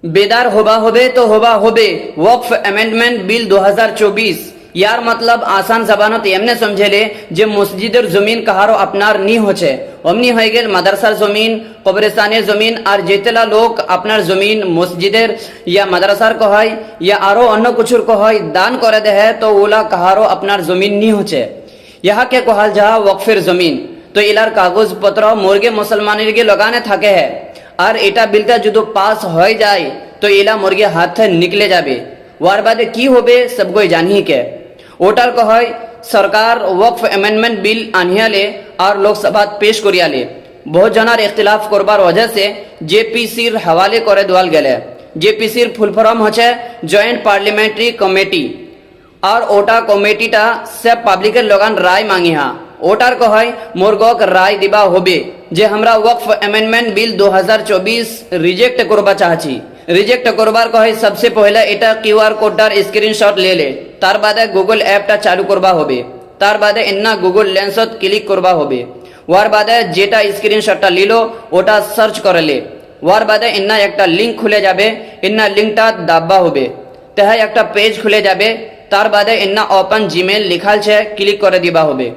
बेदार होबा होबे तो होबा होबे वक्फ अमेंडमेंट बिल 2024 यार मतलब आसान जबानत एमने समझेले जे मस्जिदेर जमीन कहारो अपनार नी होचे अमनी हয়ে गेल মাদ্রাসার জমিন কবরস্থানের জমিন আর যেতেলা লোক আপনার জমিন মসজিদের या মাদ্রাসার কয় या আরো অন্য কিছুর কয় দান করে দেয় তো ওলা কাহারো আপনার জমিন নি होचे यहाँ के कहल जा वक्फेर जमीन तो इलार कागज पत्र मुर्गे मुसलमानेर के लगाने थाके है और एटा बिलटा जो पास हो जाए तो इला मुर्गे हाथ निकले जाबे वार बादे की होबे सबको जानी के ওটার কয় सरकार वक्फ अमेंडमेंट बिल आनियाले और लोकसभा पेश करियाले बहुत जनार इख्तिलाफ करबार वजह से जेपीसीर हवाले करे देवाल गेले जेपीसीर फुल फॉर्म होचे जॉइंट पार्लियामेंट्री कमिटी और ओटा कमिटीटा से पब्लिकेर लगान राय मांगिहा ওটার কয় মোরগক রায় দিবা হবে যে আমরা वक्फ अमेंडमेंट बिल 2024 रिजेक्ट करबा चाहছি रिजेक्ट करबार कहे सबसे पहले एटा क्यूआर कोडटार स्क्रीनशॉट ले ले तार बादे गूगल ऐपटा चालू करबा होबे तार बादे इन्ना गूगल लेंसत क्लिक करबा होबे वार बादे जेटा स्क्रीनशॉटटा लिलो ओटा सार्च करले वार बादे इन्ना एकटा लिंक खुले जाबे इन्ना लिंकटा दाबबा होबे तेहा एकटा पेज खुले जाबे तार बादे इन्ना ओपन जीमेल लिखाल छे क्लिक करे दिबा होबे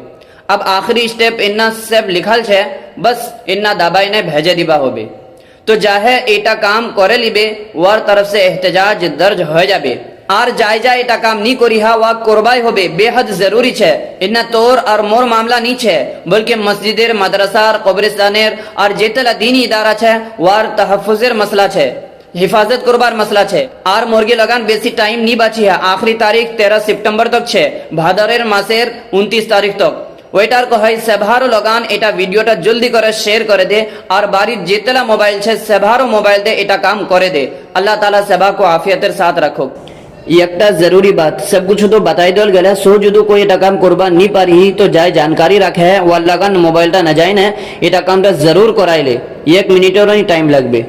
अब आखिरी स्टेप इन्ना सेव लिखाल छे बस इन्ना दाबाईने भेजे दिबा होबे तो जाहे एटा काम करे लिबे वार तरफ से एहतजाज दर्ज हो जाबे और जाय जाय एटा काम नी करिहा वा करबाई होबे बेहद जरूरी छे इन्ना तोर और मोर मामला नी छे बल्कि मस्जिदेर माद्रासार कब्रिस्तानेर और जेतला दीनी इदारा छे वार तहफ्फुजेर मसला छे हिफाजत करबार मसला छे और मुर्गी लगान बेसी टाइम नी बाची है आखिरी तारीख 13 सितंबर तक छे भादरेर मासेर 29 तारीख तक ওইটার কয় সেভারো लगान এটা ভিডিওটা জলদি করে শেয়ার করে দে আর বাড়ির যেতলা মোবাইল আছে সেভারো মোবাইল দে এটা কাম করে দে আল্লাহ তাআলা সেবা को आफियतेर साथ रखो একটা জরুরি बात सब कुछ तो बताई दल गला सो যদি कोई এটা কাম করবা নি পারি তো যায় জানকারি রাখে ওয়াল লাগান মোবাইলটা না যায় না এটা কামটা জরুর করাইলে 1 মিনিটেরও টাইম লাগবে।